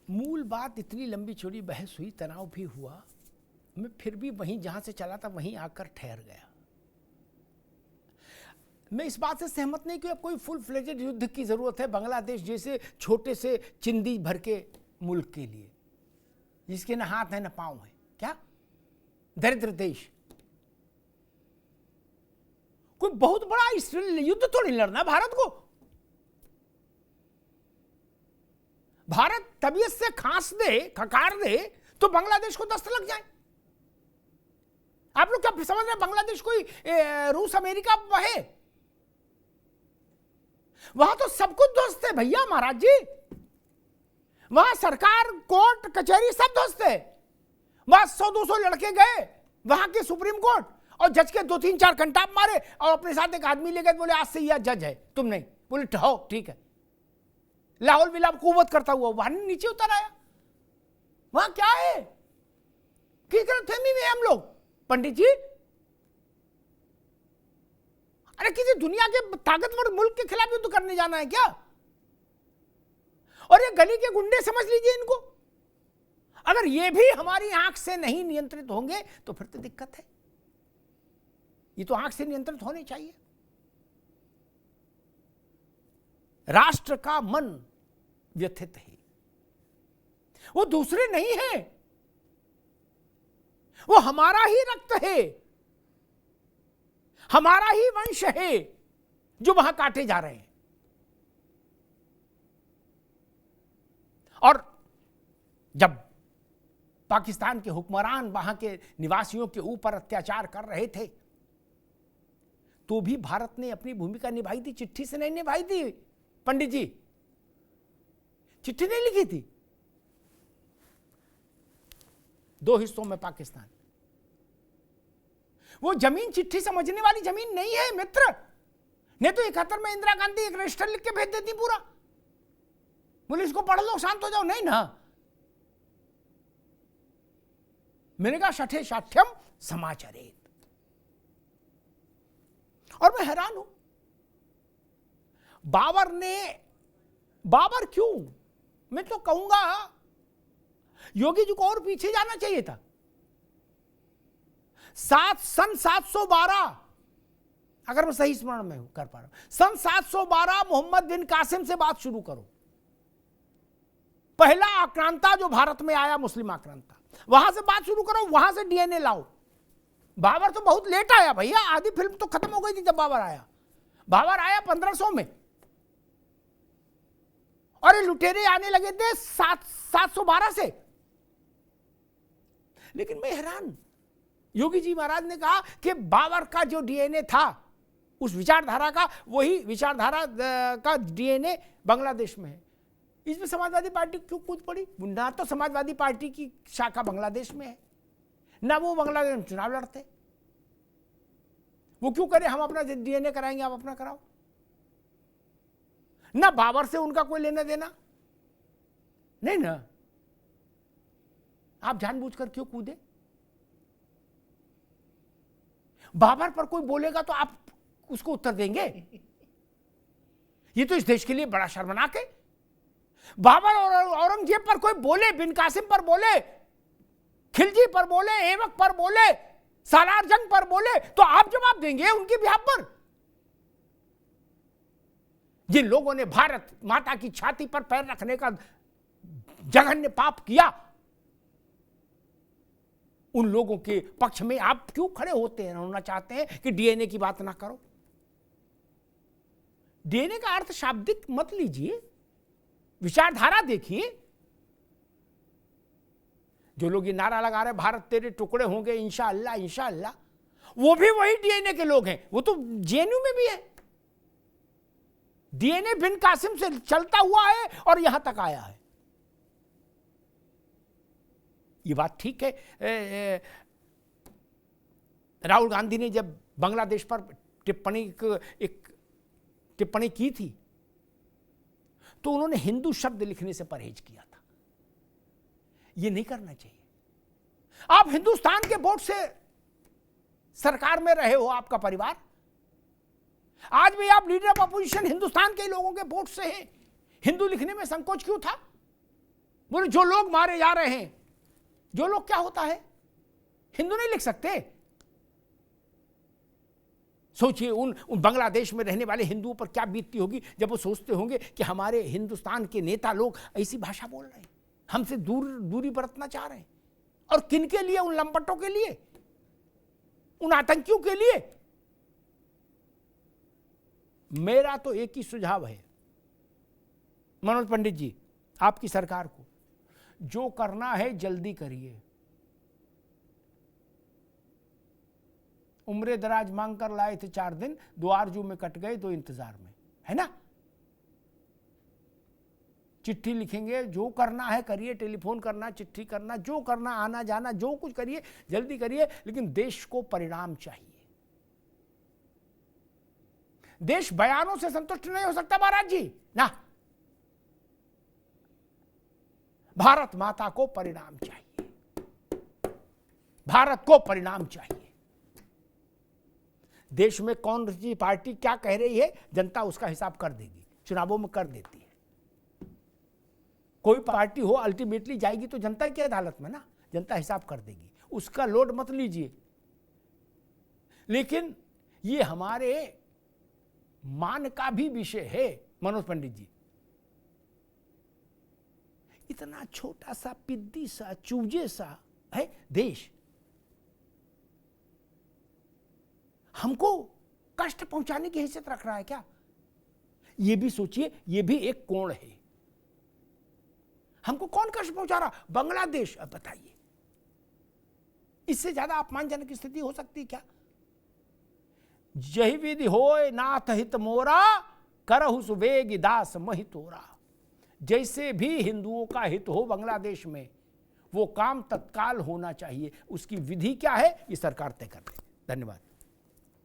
मूल बात इतनी लंबी चौड़ी बहस हुई, तनाव भी हुआ, मैं फिर भी वहीं जहां से चला था वहीं आकर ठहर गया। मैं इस बात से सहमत नहीं कि अब कोई फुल फ्लेजेड युद्ध की जरूरत है बांग्लादेश जैसे छोटे से चिंदी भर के मुल्क के लिए, जिसके न हाथ है न पांव है। क्या दरिद्र देश, कोई बहुत बड़ा युद्ध थोड़ी लड़ना भारत को। भारत तबीयत से खांस दे, खकार दे तो बांग्लादेश को दस्त लग जाए। आप लोग क्या समझ रहे हैं बांग्लादेश कोई रूस अमेरिका है? वहां तो सब कुछ दोस्त है भैया महाराज जी। वहां सरकार, कोर्ट कचहरी सब दोस्त है। वहां 100-200 लड़के गए वहां के सुप्रीम कोर्ट और जज के 2-3-4 घंटा मारे और अपने साथ एक आदमी ले गए, बोले आज से यह जज है, तुम नहीं। बोले ठहरो ठीक है। लाहौल विलाप कुवत करता हुआ वहां नीचे उतर आया। वहां क्या है कि गलतफहमी में हम लोग पंडित जी। अरे किसी दुनिया के ताकतवर मुल्क के खिलाफ युद्ध करने जाना है क्या? और ये गली के गुंडे समझ लीजिए इनको, अगर ये भी हमारी आंख से नहीं नियंत्रित होंगे तो फिर तो दिक्कत है। ये तो आंख से नियंत्रित होने चाहिए। राष्ट्र का मन व्यथित है, वो दूसरे नहीं है, वो हमारा ही रक्त है, हमारा ही वंश है जो वहां काटे जा रहे हैं। और जब पाकिस्तान के हुक्मरान वहां के निवासियों के ऊपर अत्याचार कर रहे थे तो भी भारत ने अपनी भूमिका निभाई थी। चिट्ठी से नहीं निभाई थी पंडित जी, चिट्ठी नहीं लिखी थी। 2 हिस्सों में पाकिस्तान, वो जमीन चिट्ठी समझने वाली जमीन नहीं है मित्र। नहीं तो 71 में इंदिरा गांधी एक रजिस्टर लिख के भेज देती पूरा, बोले इसको पढ़ लो शांत हो जाओ। नहीं ना, मैंने कहा शठे शाठ्यम समाचरेत। और मैं हैरान हूं बाबर क्यों, मैं तो कहूंगा योगी जी को और पीछे जाना चाहिए था। सन 712, अगर मैं सही स्मरण में कर पा रहा हूं, सन 712 मोहम्मद बिन कासिम से बात शुरू करो। पहला आक्रांता जो भारत में आया, मुस्लिम आक्रांता, वहां से बात शुरू करो, वहां से डीएनए लाओ। बाबर तो बहुत लेट आया भैया, आधी फिल्म तो खत्म हो गई थी जब बाबर आया। बाबर आया 1500 में और ये लुटेरे आने लगे थे 712 से। लेकिन मैं हैरान, योगी जी महाराज ने कहा कि बाबर का जो डीएनए था उस विचारधारा का, वही विचारधारा का डीएनए बांग्लादेश में है। इसमें समाजवादी पार्टी क्यों कूद पड़ी? ना तो समाजवादी पार्टी की शाखा बांग्लादेश में है, ना वो बांग्लादेश में चुनाव लड़ते। वो क्यों करे हम अपना डीएनए कराएंगे, आप अपना कराओ। ना बाबर से उनका कोई लेना देना नहीं ना। आप जानबूझकर क्यों कूदे? बाबर पर कोई बोलेगा तो आप उसको उत्तर देंगे? ये तो इस देश के लिए बड़ा शर्मनाक है। बाबर और औरंगजेब पर कोई बोले, बिन कासिम पर बोले, खिलजी पर बोले, ऐबक पर बोले, सालार जंग पर बोले, तो आप जवाब देंगे उनकी बिहाफ पर? जिन लोगों ने भारत माता की छाती पर पैर रखने का जघन्य पाप किया, उन लोगों के पक्ष में आप क्यों खड़े होते हैं, होना चाहते हैं कि डीएनए की बात ना करो? डीएनए का अर्थ शाब्दिक मत लीजिए, विचारधारा देखिए। जो लोग ये नारा लगा रहे भारत तेरे टुकड़े होंगे इंशाअल्लाह इंशाअल्लाह, वो भी वही डीएनए के लोग हैं। वो तो जेएनयू में भी है। डीएनए बिन कासिम से चलता हुआ है और यहां तक आया है। ये बात ठीक है। राहुल गांधी ने जब बांग्लादेश पर टिप्पणी की थी तो उन्होंने हिंदू शब्द लिखने से परहेज किया था। ये नहीं करना चाहिए। आप हिंदुस्तान के वोट से सरकार में रहे हो, आपका परिवार। आज भी आप लीडर ऑफ अपोजिशन हिंदुस्तान के लोगों के वोट से हैं। हिंदू लिखने में संकोच क्यों था? बोले जो लोग मारे जा रहे हैं, जो लोग क्या होता है, हिंदू नहीं लिख सकते। सोचिए उन बांग्लादेश में रहने वाले हिंदुओं पर क्या बीतती होगी जब वो सोचते होंगे कि हमारे हिंदुस्तान के नेता लोग ऐसी भाषा बोल रहे हैं, हमसे दूरी बरतना चाह रहे हैं। और किन के लिए? उन लंपटों के लिए, उन आतंकियों के लिए। मेरा तो एक ही सुझाव है मनोज पंडित जी, आपकी सरकार को, जो करना है जल्दी करिए। उम्र दराज मांग कर लाए थे 4 दिन, 2 आरजू में कट गए 2 इंतजार में, है ना। चिट्ठी लिखेंगे, जो करना है करिए, टेलीफोन करना, चिट्ठी करना, जो करना, आना जाना, जो कुछ करिए जल्दी करिए, लेकिन देश को परिणाम चाहिए। देश बयानों से संतुष्ट नहीं हो सकता महाराज जी ना। भारत माता को परिणाम चाहिए, भारत को परिणाम चाहिए। देश में कौन सी पार्टी क्या कह रही है, जनता उसका हिसाब कर देगी, चुनावों में कर देती है। कोई पार्टी हो अल्टीमेटली जाएगी तो जनता की अदालत में ना, जनता हिसाब कर देगी, उसका लोड मत लीजिए। लेकिन ये हमारे मान का भी विषय है मनोज पंडित जी। इतना छोटा सा पिद्दी सा चूजे सा है देश, हमको कष्ट पहुंचाने की हैसियत रख रहा है क्या? ये भी सोचिए, ये भी एक कोण है। हमको कौन कष्ट पहुंचा रहा? बांग्लादेश। अब बताइए, इससे ज्यादा अपमानजनक स्थिति हो सकती है क्या? जही विधि होय नाथ हित मोरा, करहु सुबेग दास महि तोरा। जैसे भी हिंदुओं का हित हो बांग्लादेश में, वो काम तत्काल होना चाहिए। उसकी विधि क्या है, ये सरकार तय कर दे। धन्यवाद।